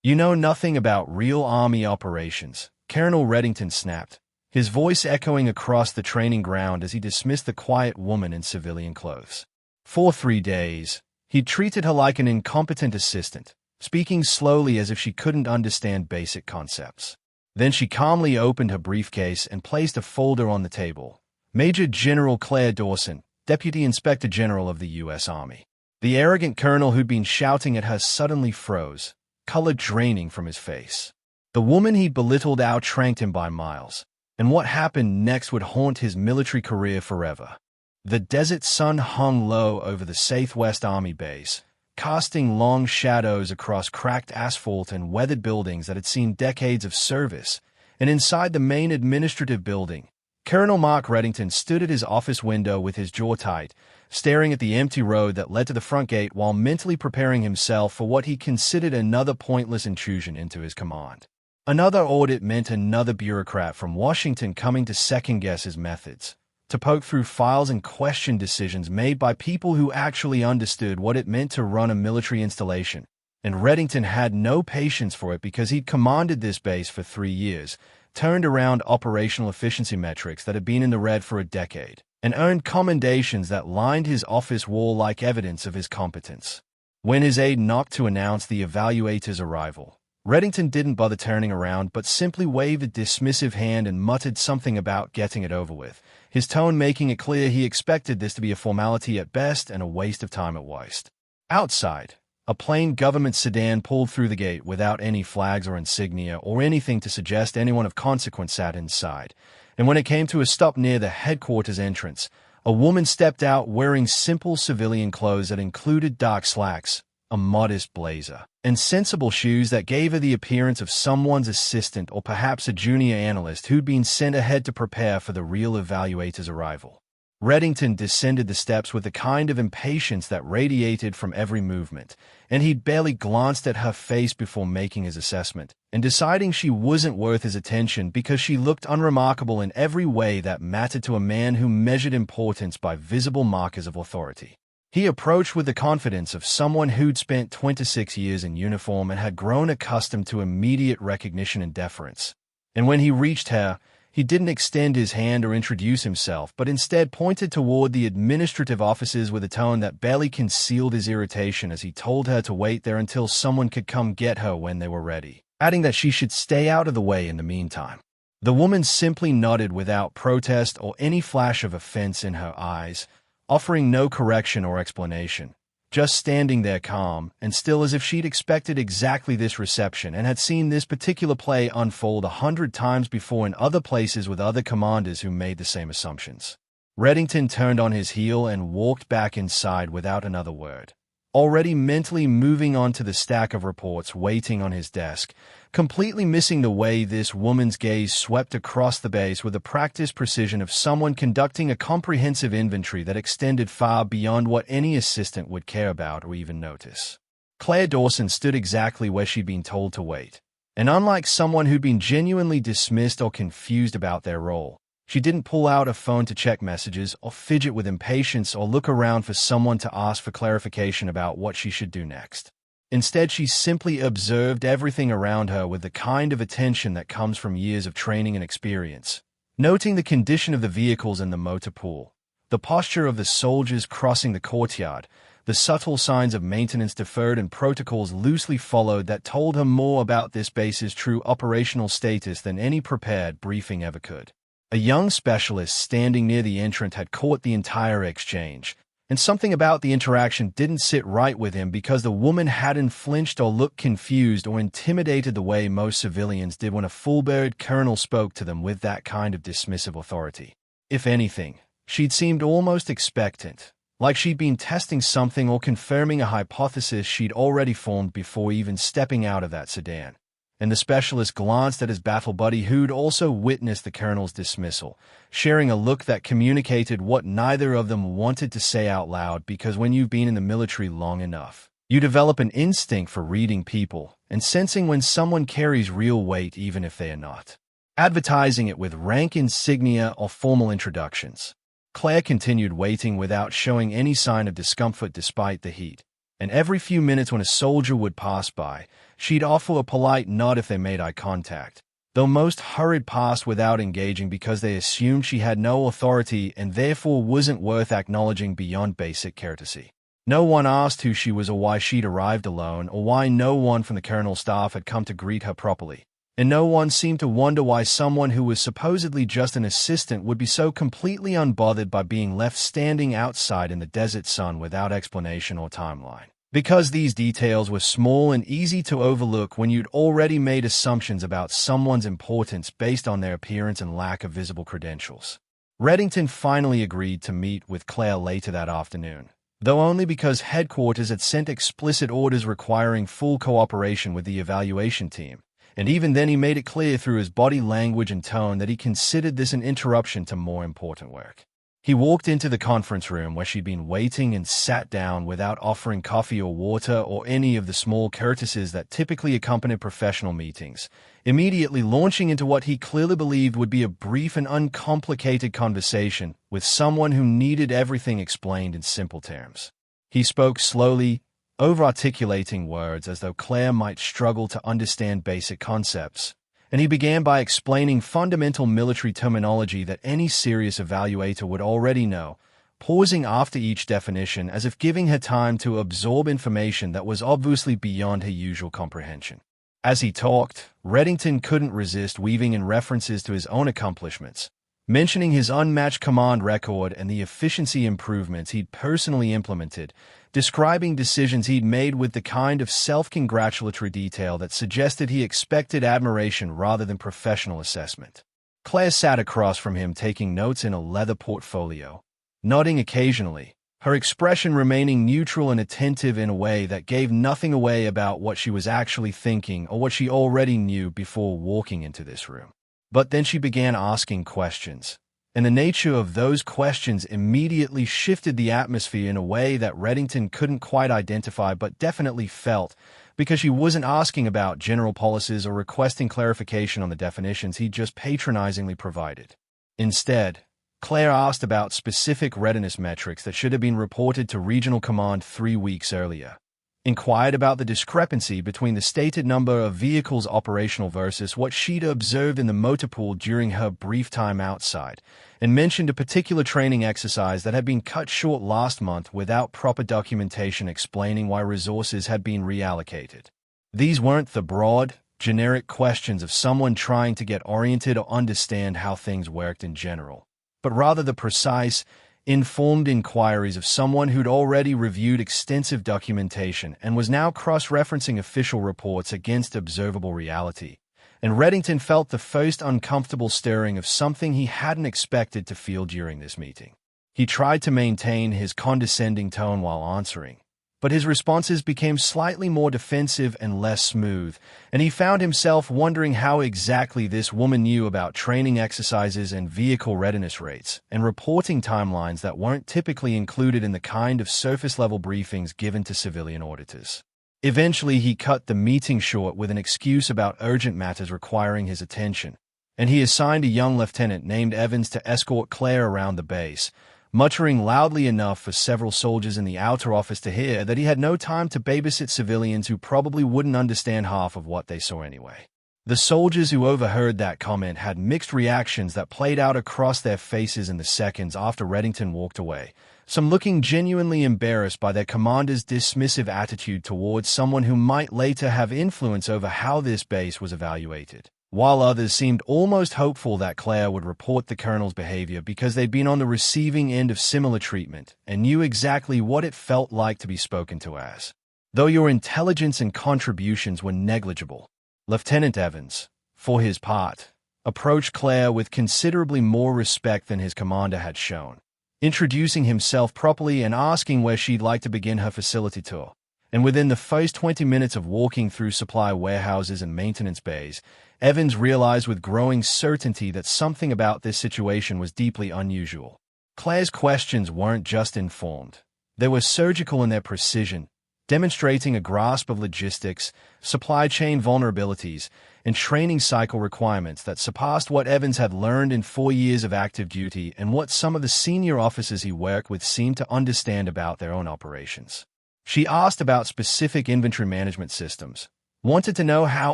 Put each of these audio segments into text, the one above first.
"You know nothing about real Army operations," Colonel Reddington snapped, his voice echoing across the training ground as he dismissed the quiet woman in civilian clothes. For 3 days, he'd treated her like an incompetent assistant, speaking slowly as if she couldn't understand basic concepts. Then she calmly opened her briefcase and placed a folder on the table. Major General Claire Dawson, Deputy Inspector General of the U.S. Army. The arrogant colonel who'd been shouting at her suddenly froze, color draining from his face. The woman he'd belittled outranked him by miles, and what happened next would haunt his military career forever. The desert sun hung low over the Southwest Army base, casting long shadows across cracked asphalt and weathered buildings that had seen decades of service, and inside the main administrative building, Colonel Mark Reddington stood at his office window with his jaw tight, staring at the empty road that led to the front gate while mentally preparing himself for what he considered another pointless intrusion into his command. Another audit meant another bureaucrat from Washington coming to second-guess his methods, to poke through files and question decisions made by people who actually understood what it meant to run a military installation. And Reddington had no patience for it because he'd commanded this base for 3 years, turned around operational efficiency metrics that had been in the red for a decade, and earned commendations that lined his office wall like evidence of his competence. When his aide knocked to announce the evaluator's arrival, Reddington didn't bother turning around but simply waved a dismissive hand and muttered something about getting it over with, his tone making it clear he expected this to be a formality at best and a waste of time at worst. Outside, a plain government sedan pulled through the gate without any flags or insignia or anything to suggest anyone of consequence sat inside, and when it came to a stop near the headquarters entrance, a woman stepped out wearing simple civilian clothes that included dark slacks, a modest blazer, and sensible shoes that gave her the appearance of someone's assistant or perhaps a junior analyst who'd been sent ahead to prepare for the real evaluator's arrival. Reddington descended the steps with the kind of impatience that radiated from every movement, and he'd barely glanced at her face before making his assessment, and deciding she wasn't worth his attention because she looked unremarkable in every way that mattered to a man who measured importance by visible markers of authority. He approached with the confidence of someone who'd spent 26 years in uniform and had grown accustomed to immediate recognition and deference. And when he reached her, he didn't extend his hand or introduce himself, but instead pointed toward the administrative offices with a tone that barely concealed his irritation as he told her to wait there until someone could come get her when they were ready, adding that she should stay out of the way in the meantime. The woman simply nodded without protest or any flash of offense in her eyes, offering no correction or explanation, just standing there calm and still as if she'd expected exactly this reception and had seen this particular play unfold 100 times before in other places with other commanders who made the same assumptions. Reddington turned on his heel and walked back inside without another word, already mentally moving on to the stack of reports waiting on his desk, completely missing the way this woman's gaze swept across the base with the practiced precision of someone conducting a comprehensive inventory that extended far beyond what any assistant would care about or even notice. Claire Dawson stood exactly where she'd been told to wait, and unlike someone who'd been genuinely dismissed or confused about their role, she didn't pull out a phone to check messages or fidget with impatience or look around for someone to ask for clarification about what she should do next. Instead, she simply observed everything around her with the kind of attention that comes from years of training and experience, noting the condition of the vehicles in the motor pool, the posture of the soldiers crossing the courtyard, the subtle signs of maintenance deferred and protocols loosely followed that told her more about this base's true operational status than any prepared briefing ever could. A young specialist standing near the entrance had caught the entire exchange, and something about the interaction didn't sit right with him because the woman hadn't flinched or looked confused or intimidated the way most civilians did when a full-bearded colonel spoke to them with that kind of dismissive authority. If anything, she'd seemed almost expectant, like she'd been testing something or confirming a hypothesis she'd already formed before even stepping out of that sedan. And the specialist glanced at his battle buddy who'd also witnessed the colonel's dismissal, sharing a look that communicated what neither of them wanted to say out loud because when you've been in the military long enough, you develop an instinct for reading people and sensing when someone carries real weight even if they are not, advertising it with rank insignia or formal introductions. Claire continued waiting without showing any sign of discomfort despite the heat, and every few minutes when a soldier would pass by, She'd offer a polite nod if they made eye contact, though most hurried past without engaging because they assumed she had no authority and therefore wasn't worth acknowledging beyond basic courtesy. No one asked who she was or why she'd arrived alone or why no one from the colonel's staff had come to greet her properly. And no one seemed to wonder why someone who was supposedly just an assistant would be so completely unbothered by being left standing outside in the desert sun without explanation or timeline. Because these details were small and easy to overlook when you'd already made assumptions about someone's importance based on their appearance and lack of visible credentials. Reddington finally agreed to meet with Claire later that afternoon, though only because headquarters had sent explicit orders requiring full cooperation with the evaluation team. And even then he made it clear through his body language and tone that he considered this an interruption to more important work. He walked into the conference room where she'd been waiting and sat down without offering coffee or water or any of the small courtesies that typically accompany professional meetings, immediately launching into what he clearly believed would be a brief and uncomplicated conversation with someone who needed everything explained in simple terms. He spoke slowly, over-articulating words as though Claire might struggle to understand basic concepts, and he began by explaining fundamental military terminology that any serious evaluator would already know, pausing after each definition as if giving her time to absorb information that was obviously beyond her usual comprehension. As he talked, Reddington couldn't resist weaving in references to his own accomplishments, mentioning his unmatched command record and the efficiency improvements he'd personally implemented, describing decisions he'd made with the kind of self-congratulatory detail that suggested he expected admiration rather than professional assessment. Claire sat across from him taking notes in a leather portfolio, nodding occasionally, her expression remaining neutral and attentive in a way that gave nothing away about what she was actually thinking or what she already knew before walking into this room. But then she began asking questions, and the nature of those questions immediately shifted the atmosphere in a way that Reddington couldn't quite identify but definitely felt, because she wasn't asking about general policies or requesting clarification on the definitions he'd just patronizingly provided. Instead, Claire asked about specific readiness metrics that should have been reported to Regional Command 3 weeks earlier, inquired about the discrepancy between the stated number of vehicles operational versus what she'd observed in the motor pool during her brief time outside, and mentioned a particular training exercise that had been cut short last month without proper documentation explaining why resources had been reallocated. These weren't the broad, generic questions of someone trying to get oriented or understand how things worked in general, but rather the precise, informed inquiries of someone who'd already reviewed extensive documentation and was now cross-referencing official reports against observable reality. And Reddington felt the first uncomfortable stirring of something he hadn't expected to feel during this meeting. He tried to maintain his condescending tone while answering, but his responses became slightly more defensive and less smooth, and he found himself wondering how exactly this woman knew about training exercises and vehicle readiness rates, and reporting timelines that weren't typically included in the kind of surface-level briefings given to civilian auditors. Eventually, he cut the meeting short with an excuse about urgent matters requiring his attention, and he assigned a young lieutenant named Evans to escort Claire around the base, muttering loudly enough for several soldiers in the outer office to hear that he had no time to babysit civilians who probably wouldn't understand half of what they saw anyway. The soldiers who overheard that comment had mixed reactions that played out across their faces in the seconds after Reddington walked away, some looking genuinely embarrassed by their commander's dismissive attitude towards someone who might later have influence over how this base was evaluated, while others seemed almost hopeful that Claire would report the colonel's behavior because they'd been on the receiving end of similar treatment and knew exactly what it felt like to be spoken to as. Though your intelligence and contributions were negligible, Lieutenant Evans, for his part, approached Claire with considerably more respect than his commander had shown, introducing himself properly and asking where she'd like to begin her facility tour. And within the first 20 minutes of walking through supply warehouses and maintenance bays, Evans realized with growing certainty that something about this situation was deeply unusual. Claire's questions weren't just informed. They were surgical in their precision, demonstrating a grasp of logistics, supply chain vulnerabilities, and training cycle requirements that surpassed what Evans had learned in 4 years of active duty and what some of the senior officers he worked with seemed to understand about their own operations. She asked about specific inventory management systems, wanted to know how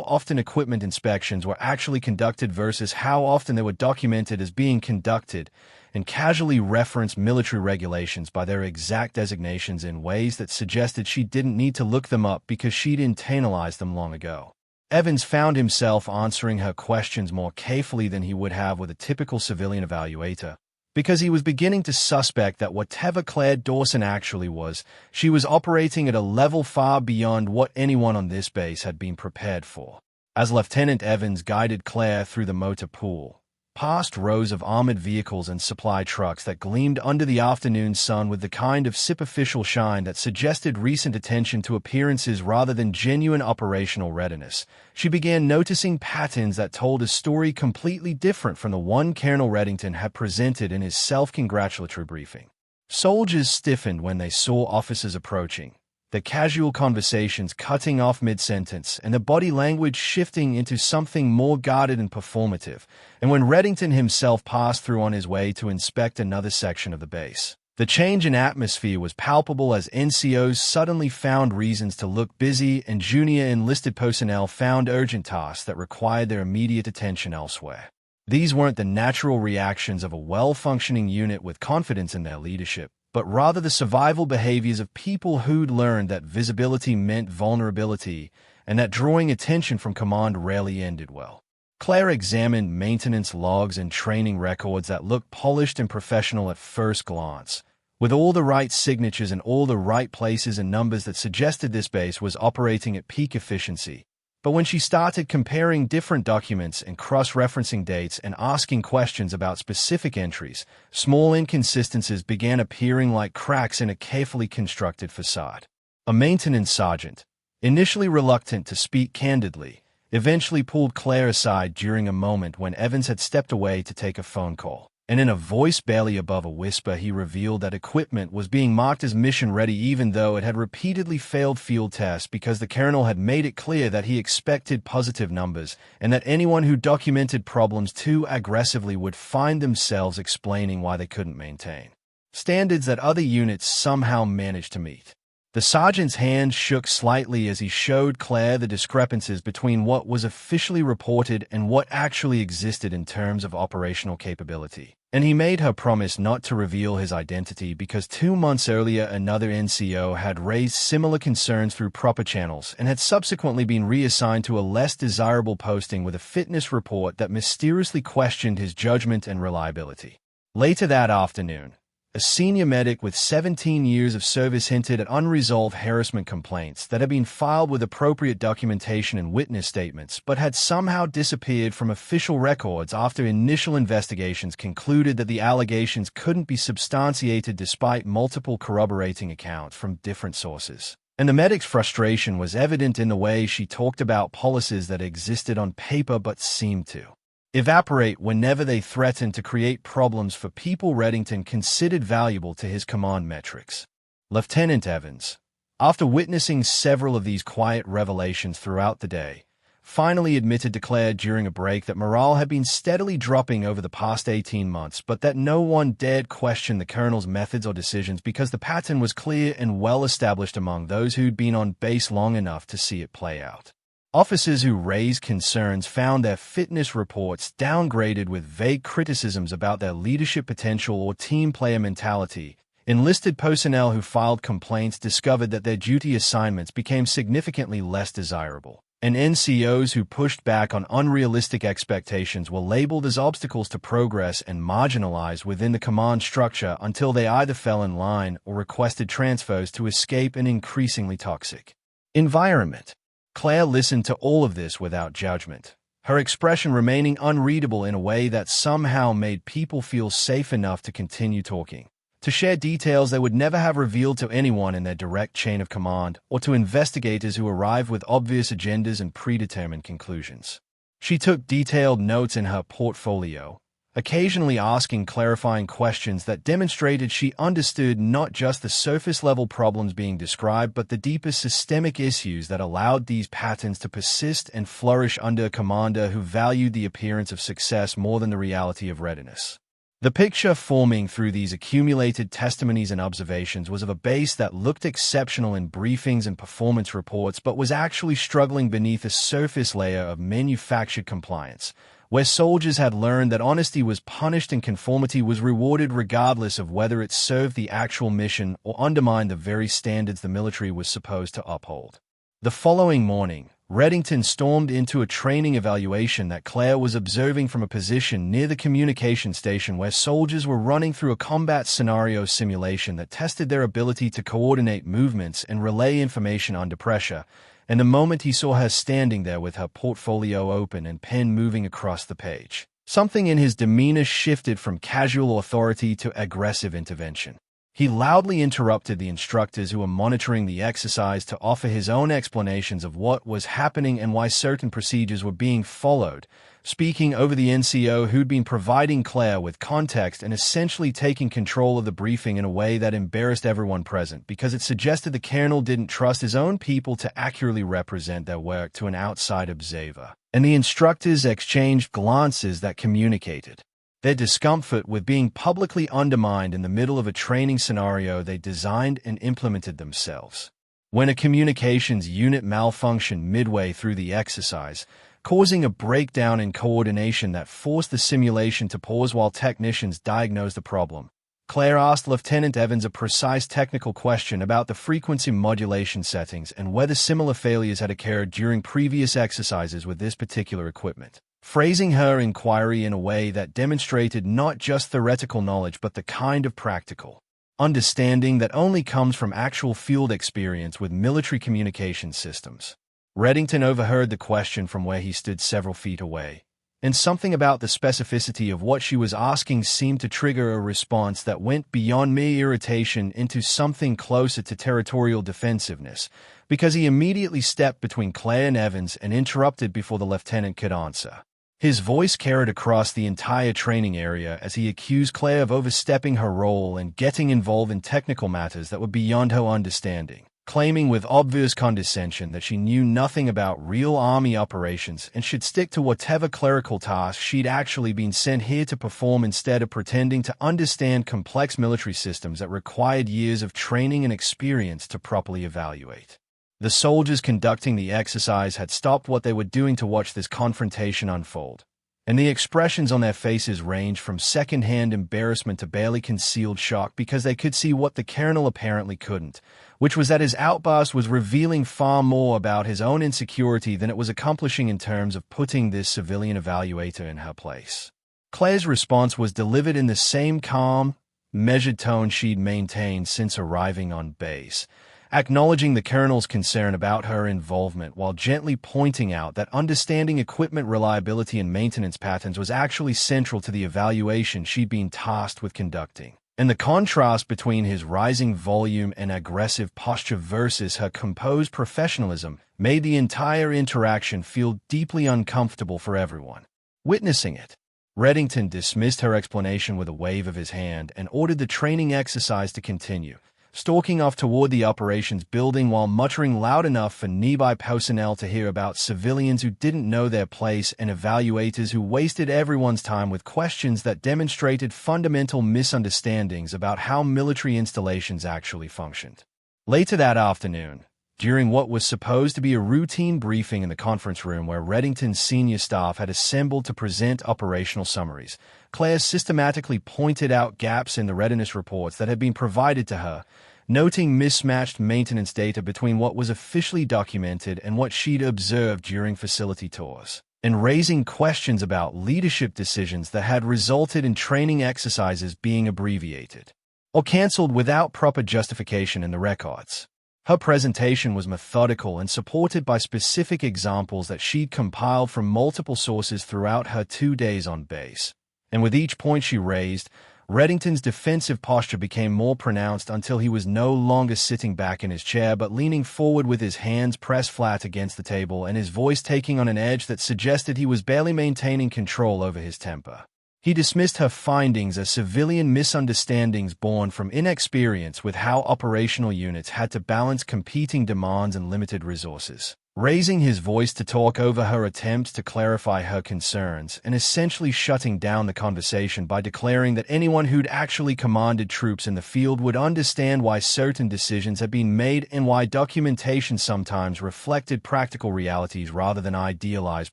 often equipment inspections were actually conducted versus how often they were documented as being conducted, and casually referenced military regulations by their exact designations in ways that suggested she didn't need to look them up because she'd internalized them long ago. Evans found himself answering her questions more carefully than he would have with a typical civilian evaluator, because he was beginning to suspect that whatever Claire Dawson actually was, she was operating at a level far beyond what anyone on this base had been prepared for. As Lieutenant Evans guided Claire through the motor pool, past rows of armored vehicles and supply trucks that gleamed under the afternoon sun with the kind of superficial shine that suggested recent attention to appearances rather than genuine operational readiness, she began noticing patterns that told a story completely different from the one Colonel Reddington had presented in his self-congratulatory briefing. Soldiers stiffened when they saw officers approaching, the casual conversations cutting off mid-sentence and the body language shifting into something more guarded and performative, and when Reddington himself passed through on his way to inspect another section of the base. The change in atmosphere was palpable as NCOs suddenly found reasons to look busy and junior enlisted personnel found urgent tasks that required their immediate attention elsewhere. These weren't the natural reactions of a well-functioning unit with confidence in their leadership, but rather the survival behaviors of people who'd learned that visibility meant vulnerability and that drawing attention from command rarely ended well. Claire examined maintenance logs and training records that looked polished and professional at first glance, with all the right signatures in all the right places and numbers that suggested this base was operating at peak efficiency. But when she started comparing different documents and cross-referencing dates and asking questions about specific entries, small inconsistencies began appearing like cracks in a carefully constructed facade. A maintenance sergeant, initially reluctant to speak candidly, eventually pulled Claire aside during a moment when Evans had stepped away to take a phone call. And in a voice barely above a whisper, he revealed that equipment was being marked as mission-ready even though it had repeatedly failed field tests because the colonel had made it clear that he expected positive numbers and that anyone who documented problems too aggressively would find themselves explaining why they couldn't maintain standards that other units somehow managed to meet. The sergeant's hand shook slightly as he showed Claire the discrepancies between what was officially reported and what actually existed in terms of operational capability. And he made her promise not to reveal his identity because 2 months earlier another NCO had raised similar concerns through proper channels and had subsequently been reassigned to a less desirable posting with a fitness report that mysteriously questioned his judgment and reliability. Later that afternoon, a senior medic with 17 years of service hinted at unresolved harassment complaints that had been filed with appropriate documentation and witness statements but had somehow disappeared from official records after initial investigations concluded that the allegations couldn't be substantiated despite multiple corroborating accounts from different sources. And the medic's frustration was evident in the way she talked about policies that existed on paper but seemed to evaporate whenever they threatened to create problems for people Reddington considered valuable to his command metrics. Lieutenant Evans, after witnessing several of these quiet revelations throughout the day, finally admitted to Claire during a break that morale had been steadily dropping over the past 18 months, but that no one dared question the colonel's methods or decisions because the pattern was clear and well established among those who'd been on base long enough to see it play out. Officers who raised concerns found their fitness reports downgraded with vague criticisms about their leadership potential or team player mentality. Enlisted personnel who filed complaints discovered that their duty assignments became significantly less desirable. And NCOs who pushed back on unrealistic expectations were labeled as obstacles to progress and marginalized within the command structure until they either fell in line or requested transfers to escape an increasingly toxic environment. Claire listened to all of this without judgment, her expression remaining unreadable in a way that somehow made people feel safe enough to continue talking, to share details they would never have revealed to anyone in their direct chain of command or to investigators who arrived with obvious agendas and predetermined conclusions. She took detailed notes in her portfolio, occasionally asking clarifying questions that demonstrated she understood not just the surface-level problems being described but the deeper systemic issues that allowed these patterns to persist and flourish under a commander who valued the appearance of success more than the reality of readiness. The picture forming through these accumulated testimonies and observations was of a base that looked exceptional in briefings and performance reports but was actually struggling beneath a surface layer of manufactured compliance, where soldiers had learned that honesty was punished and conformity was rewarded regardless of whether it served the actual mission or undermined the very standards the military was supposed to uphold. The following morning, Reddington stormed into a training evaluation that Claire was observing from a position near the communication station where soldiers were running through a combat scenario simulation that tested their ability to coordinate movements and relay information under pressure, and the moment he saw her standing there with her portfolio open and pen moving across the page, something in his demeanor shifted from casual authority to aggressive intervention. He loudly interrupted the instructors who were monitoring the exercise to offer his own explanations of what was happening and why certain procedures were being followed, speaking over the NCO who'd been providing Claire with context and essentially taking control of the briefing in a way that embarrassed everyone present because it suggested the colonel didn't trust his own people to accurately represent their work to an outside observer. And the instructors exchanged glances that communicated their discomfort with being publicly undermined in the middle of a training scenario they designed and implemented themselves. When a communications unit malfunctioned midway through the exercise, causing a breakdown in coordination that forced the simulation to pause while technicians diagnosed the problem, Claire asked Lieutenant Evans a precise technical question about the frequency modulation settings and whether similar failures had occurred during previous exercises with this particular equipment, phrasing her inquiry in a way that demonstrated not just theoretical knowledge but the kind of practical understanding that only comes from actual field experience with military communication systems. Reddington overheard the question from where he stood several feet away, and something about the specificity of what she was asking seemed to trigger a response that went beyond mere irritation into something closer to territorial defensiveness, because he immediately stepped between Claire and Evans and interrupted before the lieutenant could answer. His voice carried across the entire training area as he accused Claire of overstepping her role and getting involved in technical matters that were beyond her understanding, claiming with obvious condescension that she knew nothing about real army operations and should stick to whatever clerical tasks she'd actually been sent here to perform instead of pretending to understand complex military systems that required years of training and experience to properly evaluate. The soldiers conducting the exercise had stopped what they were doing to watch this confrontation unfold, and the expressions on their faces ranged from second-hand embarrassment to barely concealed shock because they could see what the colonel apparently couldn't, which was that his outburst was revealing far more about his own insecurity than it was accomplishing in terms of putting this civilian evaluator in her place. Claire's response was delivered in the same calm, measured tone she'd maintained since arriving on base, acknowledging the colonel's concern about her involvement while gently pointing out that understanding equipment reliability and maintenance patterns was actually central to the evaluation she'd been tasked with conducting. And the contrast between his rising volume and aggressive posture versus her composed professionalism made the entire interaction feel deeply uncomfortable for everyone witnessing it. Reddington dismissed her explanation with a wave of his hand and ordered the training exercise to continue, stalking off toward the operations building while muttering loud enough for nearby personnel to hear about civilians who didn't know their place and evaluators who wasted everyone's time with questions that demonstrated fundamental misunderstandings about how military installations actually functioned. Later that afternoon, during what was supposed to be a routine briefing in the conference room where Reddington's senior staff had assembled to present operational summaries, Claire systematically pointed out gaps in the readiness reports that had been provided to her, noting mismatched maintenance data between what was officially documented and what she'd observed during facility tours, and raising questions about leadership decisions that had resulted in training exercises being abbreviated or canceled without proper justification in the records. Her presentation was methodical and supported by specific examples that she'd compiled from multiple sources throughout her 2 days on base. And with each point she raised, Reddington's defensive posture became more pronounced until he was no longer sitting back in his chair but leaning forward with his hands pressed flat against the table and his voice taking on an edge that suggested he was barely maintaining control over his temper. He dismissed her findings as civilian misunderstandings born from inexperience with how operational units had to balance competing demands and limited resources, raising his voice to talk over her attempts to clarify her concerns and essentially shutting down the conversation by declaring that anyone who'd actually commanded troops in the field would understand why certain decisions had been made and why documentation sometimes reflected practical realities rather than idealized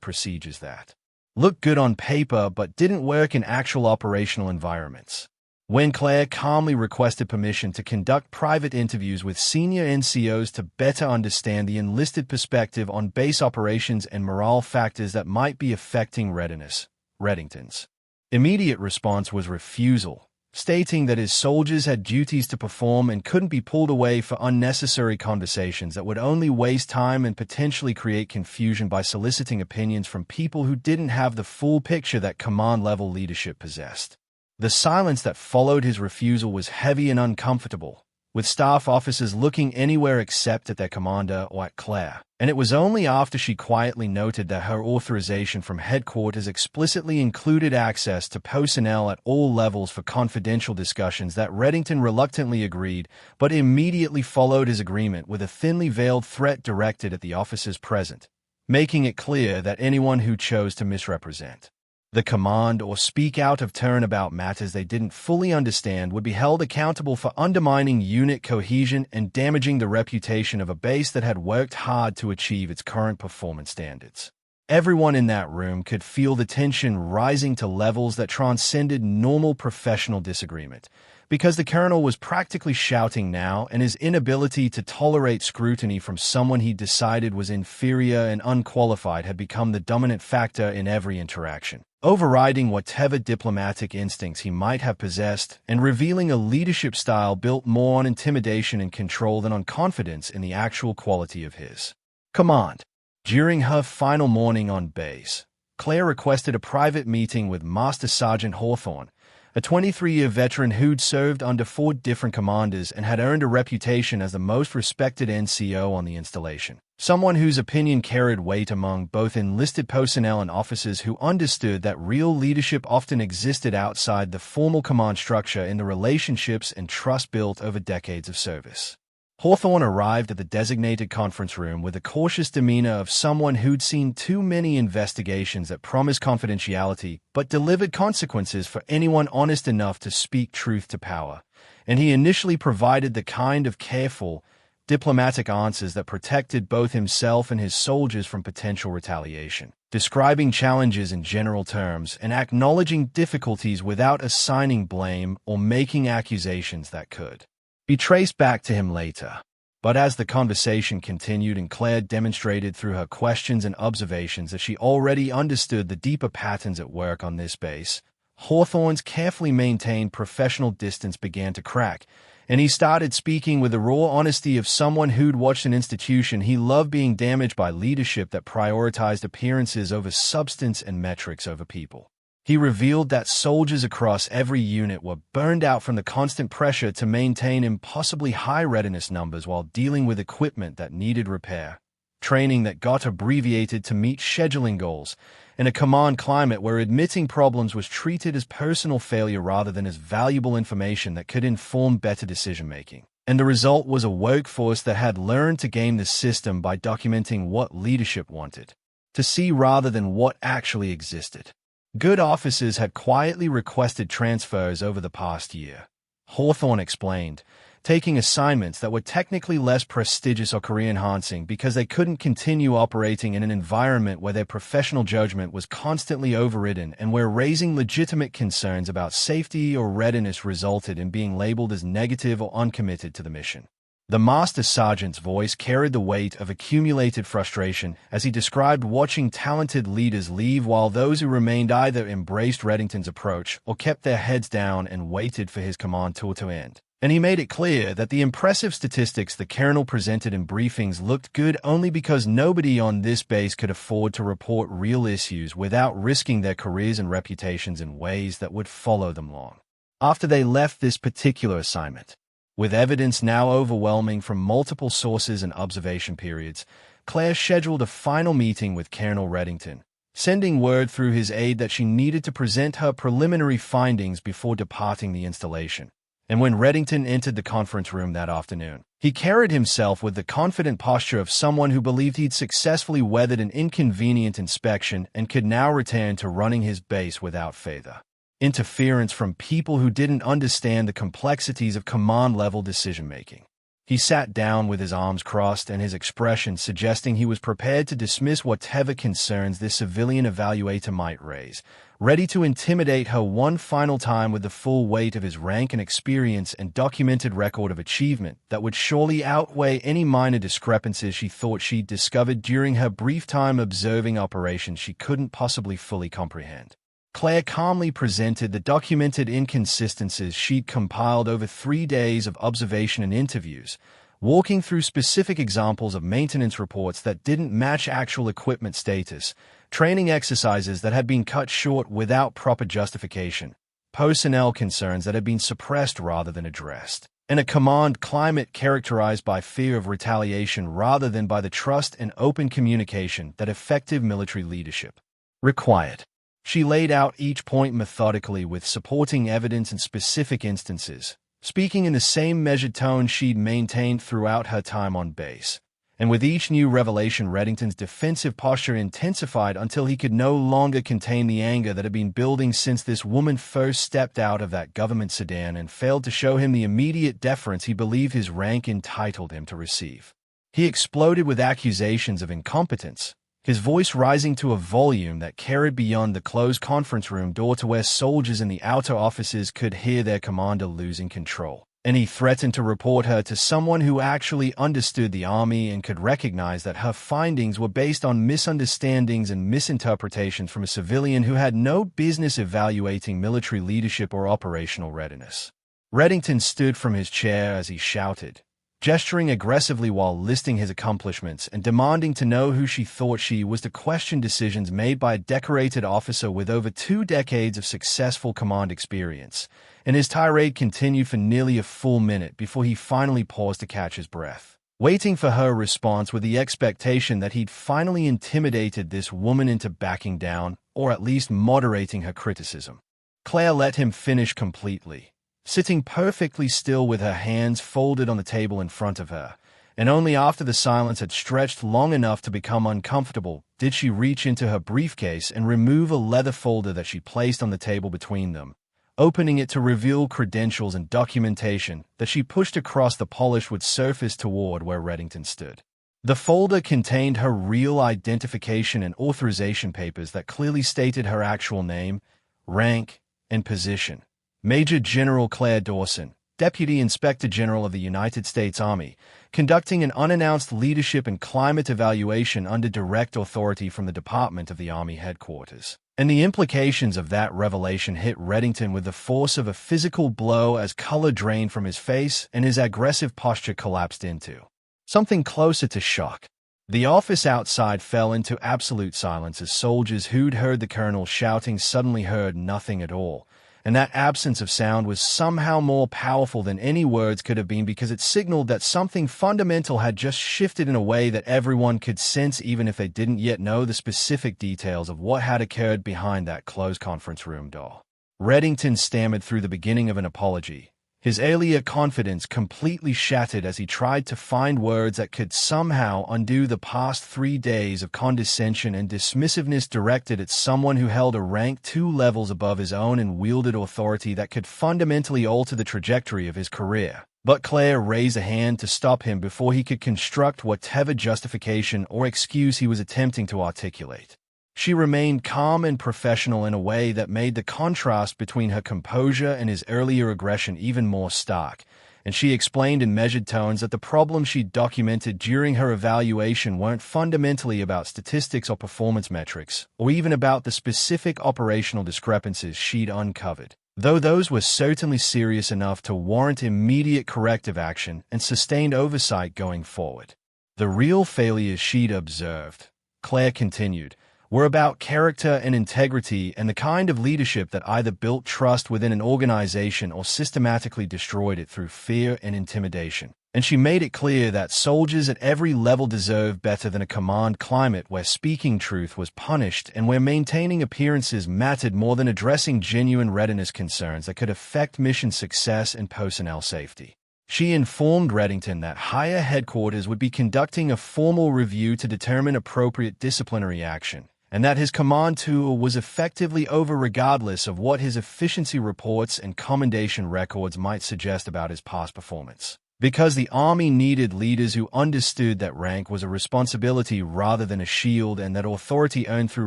procedures that looked good on paper but didn't work in actual operational environments. When Claire calmly requested permission to conduct private interviews with senior NCOs to better understand the enlisted perspective on base operations and morale factors that might be affecting readiness, Reddington's immediate response was refusal, stating that his soldiers had duties to perform and couldn't be pulled away for unnecessary conversations that would only waste time and potentially create confusion by soliciting opinions from people who didn't have the full picture that command-level leadership possessed. The silence that followed his refusal was heavy and uncomfortable, with staff officers looking anywhere except at their commander or at Claire. And it was only after she quietly noted that her authorization from headquarters explicitly included access to personnel at all levels for confidential discussions that Reddington reluctantly agreed, but immediately followed his agreement with a thinly veiled threat directed at the officers present, making it clear that anyone who chose to misrepresent the command or speak out of turn about matters they didn't fully understand would be held accountable for undermining unit cohesion and damaging the reputation of a base that had worked hard to achieve its current performance standards. Everyone in that room could feel the tension rising to levels that transcended normal professional disagreement, because the colonel was practically shouting now, and his inability to tolerate scrutiny from someone he decided was inferior and unqualified had become the dominant factor in every interaction, overriding whatever diplomatic instincts he might have possessed and revealing a leadership style built more on intimidation and control than on confidence in the actual quality of his command. During her final morning on base, Claire requested a private meeting with Master Sergeant Hawthorne, a 23-year veteran who'd served under 4 different commanders and had earned a reputation as the most respected NCO on the installation. Someone whose opinion carried weight among both enlisted personnel and officers who understood that real leadership often existed outside the formal command structure in the relationships and trust built over decades of service. Hawthorne arrived at the designated conference room with the cautious demeanor of someone who'd seen too many investigations that promised confidentiality but delivered consequences for anyone honest enough to speak truth to power, and he initially provided the kind of careful, diplomatic answers that protected both himself and his soldiers from potential retaliation, describing challenges in general terms and acknowledging difficulties without assigning blame or making accusations that could be traced back to him later. But as the conversation continued and Claire demonstrated through her questions and observations that she already understood the deeper patterns at work on this base, Hawthorne's carefully maintained professional distance began to crack, and he started speaking with the raw honesty of someone who'd watched an institution he loved being damaged by leadership that prioritized appearances over substance and metrics over people. He revealed that soldiers across every unit were burned out from the constant pressure to maintain impossibly high readiness numbers while dealing with equipment that needed repair, training that got abbreviated to meet scheduling goals, and a command climate where admitting problems was treated as personal failure rather than as valuable information that could inform better decision-making. And the result was a workforce that had learned to game the system by documenting what leadership wanted to see rather than what actually existed. Good officers had quietly requested transfers over the past year, Hawthorne explained, taking assignments that were technically less prestigious or career-enhancing because they couldn't continue operating in an environment where their professional judgment was constantly overridden and where raising legitimate concerns about safety or readiness resulted in being labeled as negative or uncommitted to the mission. The Master Sergeant's voice carried the weight of accumulated frustration as he described watching talented leaders leave while those who remained either embraced Reddington's approach or kept their heads down and waited for his command tour to end. And he made it clear that the impressive statistics the colonel presented in briefings looked good only because nobody on this base could afford to report real issues without risking their careers and reputations in ways that would follow them long after they left this particular assignment. With evidence now overwhelming from multiple sources and observation periods, Claire scheduled a final meeting with Colonel Reddington, sending word through his aide that she needed to present her preliminary findings before departing the installation, And when Reddington entered the conference room that afternoon, he carried himself with the confident posture of someone who believed he'd successfully weathered an inconvenient inspection and could now return to running his base without further interference from people who didn't understand the complexities of command-level decision-making. He sat down with his arms crossed and his expression suggesting he was prepared to dismiss whatever concerns this civilian evaluator might raise, ready to intimidate her one final time with the full weight of his rank and experience and documented record of achievement that would surely outweigh any minor discrepancies she thought she'd discovered during her brief time observing operations she couldn't possibly fully comprehend. Claire calmly presented the documented inconsistencies she'd compiled over 3 days of observation and interviews, walking through specific examples of maintenance reports that didn't match actual equipment status, training exercises that had been cut short without proper justification, personnel concerns that had been suppressed rather than addressed, and a command climate characterized by fear of retaliation rather than by the trust and open communication that effective military leadership required. She laid out each point methodically with supporting evidence and specific instances, speaking in the same measured tone she'd maintained throughout her time on base. And with each new revelation, Reddington's defensive posture intensified until he could no longer contain the anger that had been building since this woman first stepped out of that government sedan and failed to show him the immediate deference he believed his rank entitled him to receive. He exploded with accusations of incompetence, his voice rising to a volume that carried beyond the closed conference room door to where soldiers in the outer offices could hear their commander losing control. And he threatened to report her to someone who actually understood the Army and could recognize that her findings were based on misunderstandings and misinterpretations from a civilian who had no business evaluating military leadership or operational readiness. Reddington stood from his chair as he shouted, gesturing aggressively while listing his accomplishments and demanding to know who she thought she was to question decisions made by a decorated officer with over 2 decades of successful command experience, and his tirade continued for nearly a full minute before he finally paused to catch his breath, waiting for her response with the expectation that he'd finally intimidated this woman into backing down, or at least moderating her criticism. Claire let him finish completely, sitting perfectly still with her hands folded on the table in front of her, and only after the silence had stretched long enough to become uncomfortable did she reach into her briefcase and remove a leather folder that she placed on the table between them, opening it to reveal credentials and documentation that she pushed across the polished wood surface toward where Reddington stood. The folder contained her real identification and authorization papers that clearly stated her actual name, rank, and position. Major General Claire Dawson, Deputy Inspector General of the United States Army, conducting an unannounced leadership and climate evaluation under direct authority from the Department of the Army Headquarters. And the implications of that revelation hit Reddington with the force of a physical blow as color drained from his face and his aggressive posture collapsed into something closer to shock. The office outside fell into absolute silence as soldiers who'd heard the colonel shouting suddenly heard nothing at all. And that absence of sound was somehow more powerful than any words could have been because it signaled that something fundamental had just shifted in a way that everyone could sense even if they didn't yet know the specific details of what had occurred behind that closed conference room door. Reddington stammered through the beginning of an apology, his earlier confidence completely shattered as he tried to find words that could somehow undo the past 3 days of condescension and dismissiveness directed at someone who held a rank 2 levels above his own and wielded authority that could fundamentally alter the trajectory of his career. But Claire raised a hand to stop him before he could construct whatever justification or excuse he was attempting to articulate. She remained calm and professional in a way that made the contrast between her composure and his earlier aggression even more stark, and she explained in measured tones that the problems she'd documented during her evaluation weren't fundamentally about statistics or performance metrics, or even about the specific operational discrepancies she'd uncovered, though those were certainly serious enough to warrant immediate corrective action and sustained oversight going forward. The real failures she'd observed, Claire continued, were about character and integrity and the kind of leadership that either built trust within an organization or systematically destroyed it through fear and intimidation. and she made it clear that soldiers at every level deserve better than a command climate where speaking truth was punished and where maintaining appearances mattered more than addressing genuine readiness concerns that could affect mission success and personnel safety. She informed Reddington that higher headquarters would be conducting a formal review to determine appropriate disciplinary action, and that his command tour was effectively over regardless of what his efficiency reports and commendation records might suggest about his past performance. Because the Army needed leaders who understood that rank was a responsibility rather than a shield, and that authority earned through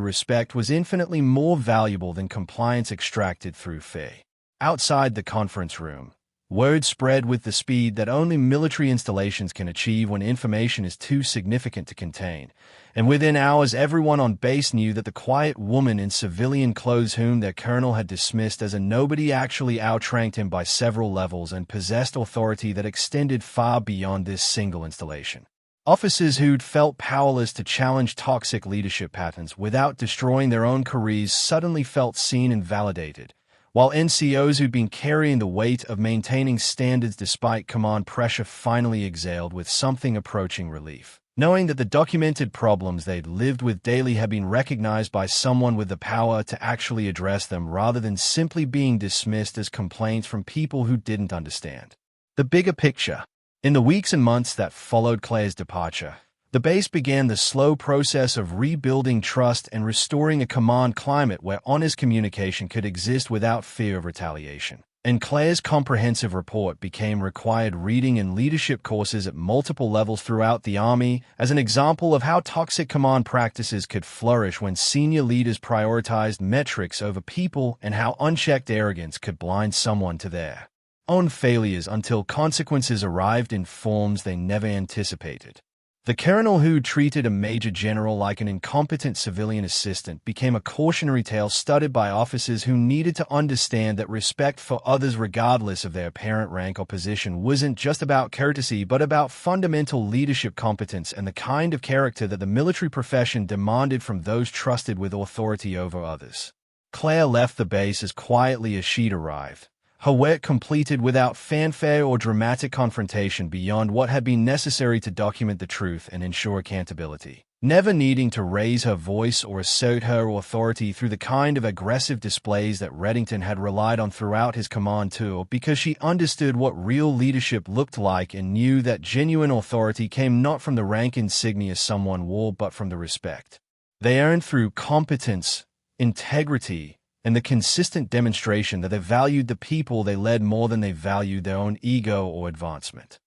respect was infinitely more valuable than compliance extracted through fear. Outside the conference room, word spread with the speed that only military installations can achieve when information is too significant to contain, and within hours everyone on base knew that the quiet woman in civilian clothes whom their colonel had dismissed as a nobody actually outranked him by several levels and possessed authority that extended far beyond this single installation. Officers who'd felt powerless to challenge toxic leadership patterns without destroying their own careers suddenly felt seen and validated, while NCOs who'd been carrying the weight of maintaining standards despite command pressure finally exhaled with something approaching relief, knowing that the documented problems they'd lived with daily had been recognized by someone with the power to actually address them rather than simply being dismissed as complaints from people who didn't understand the bigger picture. In the weeks and months that followed Claire's departure, the base began the slow process of rebuilding trust and restoring a command climate where honest communication could exist without fear of retaliation. And Claire's comprehensive report became required reading and leadership courses at multiple levels throughout the Army as an example of how toxic command practices could flourish when senior leaders prioritized metrics over people, and how unchecked arrogance could blind someone to their own failures until consequences arrived in forms they never anticipated. The colonel who treated a major general like an incompetent civilian assistant became a cautionary tale studded by officers who needed to understand that respect for others regardless of their apparent rank or position wasn't just about courtesy but about fundamental leadership competence and the kind of character that the military profession demanded from those trusted with authority over others. Claire left the base as quietly as she'd arrived, her work completed without fanfare or dramatic confrontation beyond what had been necessary to document the truth and ensure accountability, never needing to raise her voice or assert her authority through the kind of aggressive displays that Reddington had relied on throughout his command tour, because she understood what real leadership looked like and knew that genuine authority came not from the rank insignia someone wore but from the respect they earned through competence, integrity, and the consistent demonstration that they valued the people they led more than they valued their own ego or advancement.